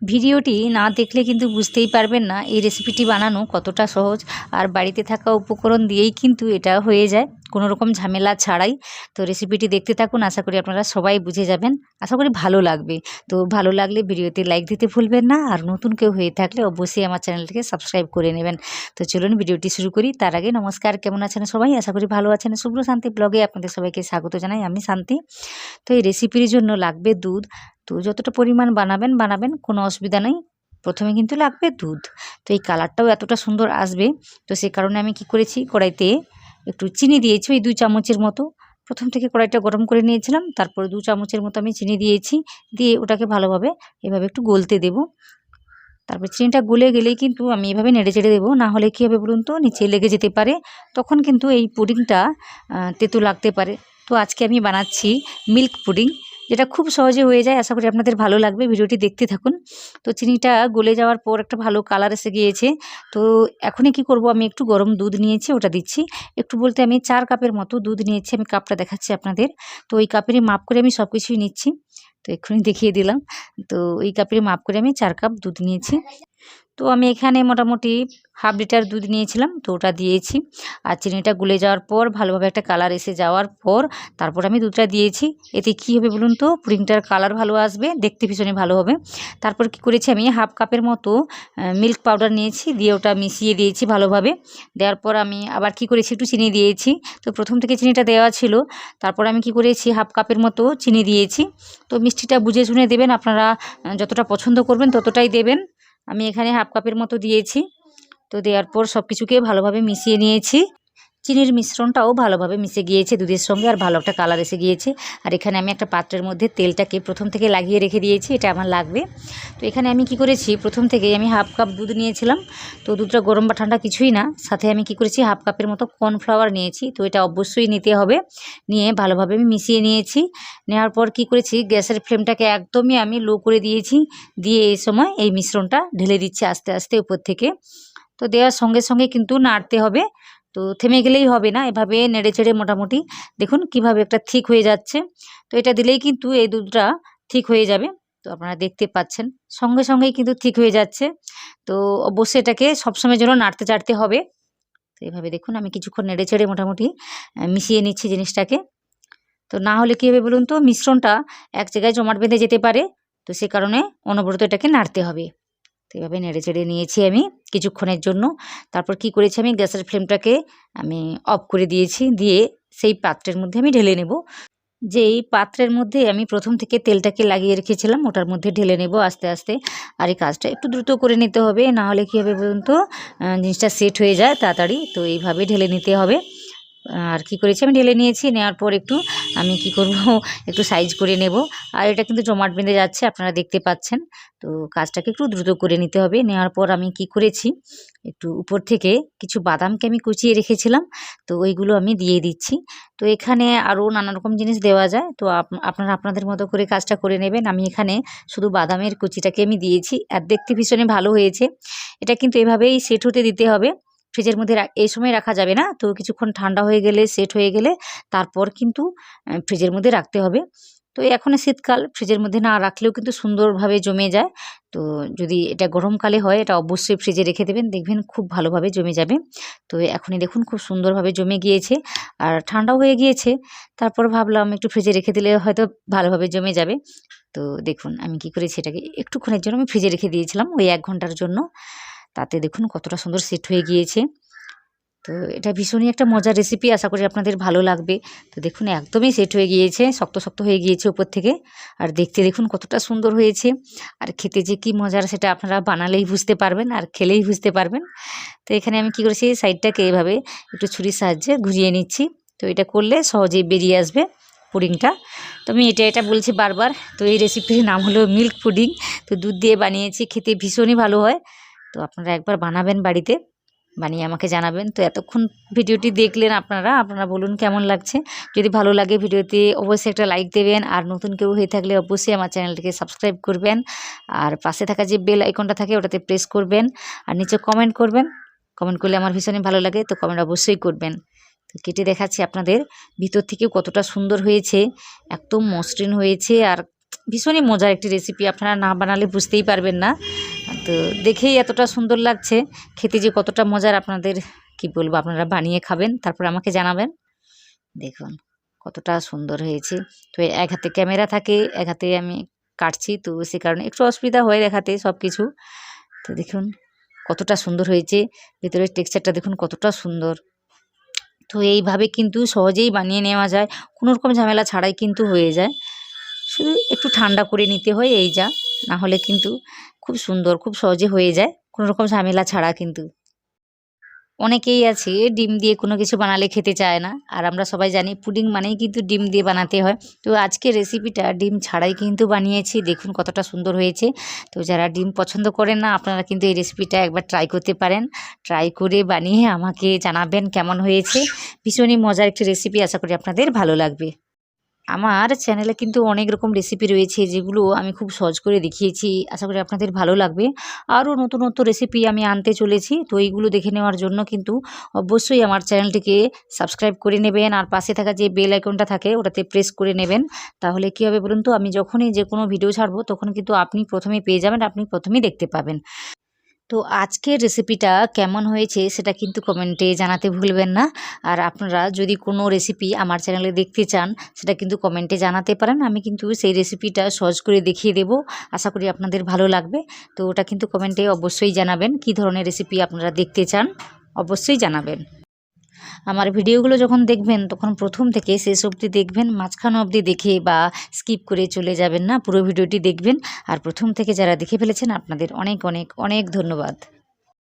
ভিডিওটি না দেখলে কিন্তু বুঝতেই পারবেন না এই রেসিপিটি বানানো কতটা সহজ। আর বাড়িতে থাকা উপকরণ দিয়েই কিন্তু এটা হয়ে যায়, কোনো রকম ঝামেলা ছাড়াই। তো রেসিপিটি দেখতে থাকুন, আশা করি আপনারা সবাই বুঝে যাবেন, আশা করি ভালো লাগবে। তো ভালো লাগলে ভিডিওতে লাইক দিতে ভুলবেন না, আর নতুন কেউ হয়ে থাকলে অবশ্যই আমার চ্যানেলটিকে সাবস্ক্রাইব করে নেবেন। তো চলুন ভিডিওটি শুরু করি। তার আগে নমস্কার, কেমন আছেন সবাই? আশা করি ভালো আছেন। শুভ্র শান্তি ব্লগে আপনাদের সবাইকে স্বাগত জানাই, আমি শান্তি। তো এই রেসিপির জন্য লাগবে দুধ। তো যতটা পরিমাণ বানাবেন কোনো অসুবিধা নেই। প্রথমে কিন্তু লাগবে দুধ। তো এই কালারটাও এতটা সুন্দর আসবে, তো সেই কারণে আমি কি করেছি, কড়াইতে একটু চিনি দিয়েছি, ওই 2 চামচের মতো। প্রথম থেকে কড়াইটা গরম করে নিয়েছিলাম, তারপরে 2 চামচের মতো আমি চিনি দিয়েছি। দিয়ে ওটাকে ভালোভাবে এভাবে একটু গলতে দেব। তারপর চিনিটা গলে গেলেই কিন্তু আমি এভাবে নেড়ে চেড়ে দেবো, না হলে কী হবে বলুন তো, নিচে লেগে যেতে পারে, তখন কিন্তু এই পুডিংটা তেতো লাগতে পারে। তো আজকে আমি বানাচ্ছি মিল্ক পুডিং, যেটা খুব সহজে হয়ে যায়। আশা করি আপনাদের ভালো লাগবে, ভিডিওটি দেখতে থাকুন। তো চিনিটা গলে যাওয়ার পর একটা ভালো কালার এসে গিয়েছে। তো এখনই কি করব, আমি একটু গরম দুধ নিয়েছি, ওটা দিচ্ছি। একটু বলতে আমি 4 কাপের মতো দুধ নিয়েছি, আমি কাপটা দেখাচ্ছি আপনাদের। তো ওই কাপেরই মাপ করে আমি সব কিছুই নিচ্ছি। তো এক্ষুনি দেখিয়ে দিলাম। তো এই কাপের মাপ করে আমি 4 কাপ দুধ নিয়েছি। তো আমি এখানে মোটামুটি হাফ লিটার দুধ নিয়েছিলাম, তো ওটা দিয়েছি। আর চিনিটা গুলে যাওয়ার পর ভালোভাবে একটা কালার এসে যাওয়ার পর তারপর আমি দুধটা দিয়েছি। এতে কী হবে বলুন তো, পুডিংটার কালার ভালো আসবে, দেখতে ভীষণই ভালো হবে। তারপর কি করেছি, আমি হাফ কাপের মতো মিল্ক পাউডার নিয়েছি, দিয়ে ওটা মিশিয়ে দিয়েছি ভালোভাবে। দেওয়ার পর আমি আবার কি করেছি, একটু চিনি দিয়েছি। তো প্রথম থেকে চিনিটা দেওয়া ছিল, তারপর আমি কি করেছি, হাফ কাপের মতো চিনি দিয়েছি। তো মিষ্টিটা বুঝে শুনে দেবেন, আপনারা যতটা পছন্দ করবেন ততটাই দেবেন। আমি এখানে হাফ কাপের মতো দিয়েছি। তো দেওয়ার পর সব কিছুকে ভালোভাবে মিশিয়ে নিয়েছি। চিনির মিশ্রণটাও ভালোভাবে মিশে গিয়েছে দুধের সঙ্গে, আর ভালো একটা কালার এসে গিয়েছে। আর এখানে আমি একটা পাত্রের মধ্যে তেলটাকে প্রথম থেকে লাগিয়ে রেখে দিয়েছি, এটা আমার লাগবে। তো এখানে আমি কি করেছি, প্রথম থেকে আমি হাফ কাপ দুধ নিয়েছিলাম। তো দুধটা গরম বা ঠান্ডা কিছুই না, সাথে আমি কি করেছি, হাফ কাপের মতো কর্নফ্লাওয়ার নিয়েছি। তো এটা অবশ্যই নিতে হবে। নিয়ে ভালোভাবে আমি মিশিয়ে নিয়েছি। নেওয়ার পর কি করেছি, গ্যাসের ফ্লেমটাকে একদমই আমি লো করে দিয়েছি। দিয়ে এই সময় এই মিশ্রণটা ঢেলে দিচ্ছি আস্তে আস্তে উপর থেকে। তো দেওয়ার সঙ্গে সঙ্গে কিন্তু নাড়তে হবে। তো থেমে গেলেই হবে না, এভাবে নেড়ে চেড়ে মোটামুটি দেখুন কিভাবে একটা থিক হয়ে যাচ্ছে। তো এটা দিলেই কিন্তু এই দুধটা ঠিক হয়ে যাবে। তো আপনারা দেখতে পাচ্ছেন সঙ্গে সঙ্গেই কিন্তু ঠিক হয়ে যাচ্ছে। তো অবশ্যই এটাকে সবসময়ের জন্য নাড়তে চাড়তে হবে। তো এভাবে দেখুন আমি কিছুক্ষণ নেড়ে চেড়ে মোটামুটি মিশিয়ে নিচ্ছি জিনিসটাকে। তো না হলে কী হবে বলুন তো, মিশ্রণটা এক জায়গায় জমাট বেঁধে যেতে পারে। তো সে কারণে অনবরত এটাকে নাড়তে হবে। তো এভাবে নেড়ে চেড়ে নিয়েছি আমি কিছুক্ষণের জন্য। তারপর কি করেছি, আমি গ্যাসের ফ্লেমটাকে আমি অফ করে দিয়েছি। দিয়ে সেই পাত্রের মধ্যে আমি ঢেলে নেব। যেই পাত্রের মধ্যে আমি প্রথম থেকে তেলটাকে লাগিয়ে রেখেছিলাম, ওটার মধ্যে ঢেলে নেব আস্তে আস্তে। আর এই কাজটা একটু দ্রুত করে নিতে হবে, না হলে কী হবে বলুন তো, জিনিসটা সেট হয়ে যায় তাড়াতাড়ি। তো এইভাবে ঢেলে নিতে হবে। আর কি করেছি, আমি ঢেলে নিয়েছি। নেওয়ার পর একটু আমি কি করব, একটু সাইজ করে নেব। আর এটা কিন্তু জমাট বেঁধে যাচ্ছে, আপনারা দেখতে পাচ্ছেন। তো কাজটাকে একটু দ্রুত করে নিতে হবে। নেওয়ার পর আমি কি করেছি, একটু উপর থেকে কিছু বাদামকে আমি কুচিয়ে রেখেছিলাম, তো ওইগুলো আমি দিয়ে দিচ্ছি। তো এখানে আরও নানা রকম জিনিস দেওয়া যায়, তো আপনারা আপনাদের মতো করে কাজটা করে নেবেন। আমি এখানে শুধু বাদামের কুচিটাকে আমি দিয়েছি, আর দেখতে ভীষণই ভালো হয়েছে। এটা কিন্তু এভাবেই সেট হতে দিতে হবে। ফ্রিজের মধ্যে এই সময় রাখা যাবে না, তো কিছুক্ষণ ঠান্ডা হয়ে গেলে, সেট হয়ে গেলে তারপর কিন্তু ফ্রিজের মধ্যে রাখতে হবে। তো এখন শীতকাল, ফ্রিজের মধ্যে না রাখলেও কিন্তু সুন্দরভাবে জমে যায়। তো যদি এটা গরমকালে হয়, এটা অবশ্যই ফ্রিজে রেখে দেবেন, দেখবেন খুব ভালোভাবে জমে যাবে। তো এখনই দেখুন খুব সুন্দরভাবে জমে গিয়েছে, আর ঠান্ডাও হয়ে গিয়েছে। তারপর ভাবলাম একটু ফ্রিজে রেখে দিলে হয়তো ভালোভাবে জমে যাবে। তো দেখুন আমি কি করেছি, এটাকে একটুক্ষণের জন্য আমি ফ্রিজে রেখে দিয়েছিলাম, ওই 1 ঘন্টার জন্য। তাতে দেখুন কতটা সুন্দর সেট হয়ে গিয়েছে। তো এটা ভীষণই একটা মজার রেসিপি, আশা করি আপনাদের ভালো লাগবে। তো দেখুন একদমই সেট হয়ে গিয়েছে, শক্ত শক্ত হয়ে গিয়েছে উপর থেকে। আর দেখতে দেখুন কতটা সুন্দর হয়েছে, আর খেতে যে কী মজার সেটা আপনারা বানালেই বুঝতে পারবেন, আর খেলেই বুঝতে পারবেন। তো এখানে আমি কি করেছি, সাইডটাকে এভাবে একটু ছুরির সাহায্যে ঘুরিয়ে নিচ্ছি। তো এটা করলে সহজেই বেরিয়ে আসবে পুডিংটা। তো আমি এটা বলছি বারবার। তো এই রেসিপির নাম হলো মিল্ক পুডিং। তো দুধ দিয়ে বানিয়েছি, খেতে ভীষণই ভালো হয়। তো আপনারা একবার বানাবেন বাড়িতে, বানিয়ে আমাকে জানাবেন। তো এতক্ষণ ভিডিওটি দেখলেন আপনারা বলুন কেমন লাগছে। যদি ভালো লাগে ভিডিওতে অবশ্যই একটা লাইক দেবেন, আর নতুন কেউ হয়ে থাকলে অবশ্যই আমার চ্যানেলটিকে সাবস্ক্রাইব করবেন। আর পাশে থাকা যে বেল আইকনটা থাকে ওটাতে প্রেস করবেন, আর নিচে কমেন্ট করবেন। কমেন্ট করলে আমার ভীষণই ভালো লাগে, তো কমেন্ট অবশ্যই করবেন। তো কেটে দেখাচ্ছি আপনাদের ভিতর থেকেও কতটা সুন্দর হয়েছে, একদম মসৃণ হয়েছে। আর ভীষণই মজার একটি রেসিপি, আপনারা না বানালে বুঝতেই পারবেন না। তো দেখেই এতটা সুন্দর লাগছে, খেতে যে কতটা মজার আপনাদের কি বলবো, আপনারা বানিয়ে খাবেন তারপর আমাকে জানাবেন। দেখুন কতটা সুন্দর হয়েছে। তো এক হাতে ক্যামেরা থাকে, এক হাতে আমি কাটছি, তো সে কারণে একটু অসুবিধা হয় দেখাতে সব কিছু। তো দেখুন কতটা সুন্দর হয়েছে, ভেতরের টেক্সচারটা দেখুন কতটা সুন্দর। তো এইভাবে কিন্তু সহজেই বানিয়ে নেওয়া যায়, কোনো রকম ঝামেলা ছাড়াই কিন্তু হয়ে যায়। শুধু একটু ঠান্ডা করে নিতে হয় এই যা, না হলে কিন্তু খুব সুন্দর খুব সহজে হয়ে যায়, কোনো রকম ঝামেলা ছাড়া কিন্তু। অনেকেই আছে ডিম দিয়ে কোনো কিছু বানালে খেতে চায় না, আর আমরা সবাই জানি পুডিং মানেই কিন্তু ডিম দিয়ে বানাতে হয়। তো আজকের রেসিপিটা ডিম ছাড়াই কিন্তু বানিয়েছি, দেখুন কতটা সুন্দর হয়েছে। তো যারা ডিম পছন্দ করেন না, আপনারা কিন্তু এই রেসিপিটা একবার ট্রাই করতে পারেন। ট্রাই করে বানিয়ে আমাকে জানাবেন কেমন হয়েছে। ভীষণই মজার একটি রেসিপি, আশা করি আপনাদের ভালো লাগবে। আমার চ্যানেলে কিন্তু অনেক রকম রেসিপি রয়েছে, যেগুলো আমি খুব সহজ করে দেখিয়েছি, আশা করি আপনাদের ভালো লাগবে। আরও নতুন নতুন রেসিপি আমি আনতে চলেছি, তো এইগুলো দেখে নেওয়ার জন্য কিন্তু অবশ্যই আমার চ্যানেলটিকে সাবস্ক্রাইব করে নেবেন, আর পাশে থাকা যে বেল আইকনটা থাকে ওটাতে প্রেস করে নেবেন। তাহলে কী হবে বলুন তো, আমি যখনই যে কোনো ভিডিও ছাড়বো তখন কিন্তু আপনি প্রথমেই পেয়ে যাবেন, আপনি প্রথমেই দেখতে পাবেন। তো আজকের রেসিপিটা কেমন হয়েছে সেটা কিন্তু কমেন্টে জানাতে ভুলবেন না। আর আপনারা যদি কোনো রেসিপি আমার চ্যানেলে দেখতে চান, সেটা কিন্তু কমেন্টে জানাতে পারেন, আমি কিন্তু সেই রেসিপিটা সহজ করে দেখিয়ে দেব। আশা করি আপনাদের ভালো লাগবে। তো ওটা কিন্তু কমেন্টে অবশ্যই জানাবেন, কী ধরনের রেসিপি আপনারা দেখতে চান, অবশ্যই জানাবেন। আমার ভিডিওগুলো যখন দেখবেন তখন প্রথম থেকে শেষ অবধি দেখবেন, মাঝখান অবধি দেখে বা স্কিপ করে চলে যাবেন না, পুরো ভিডিওটি দেখবেন। আর প্রথম থেকে যারা দেখে ফেলেছেন আপনাদের অনেক অনেক অনেক ধন্যবাদ।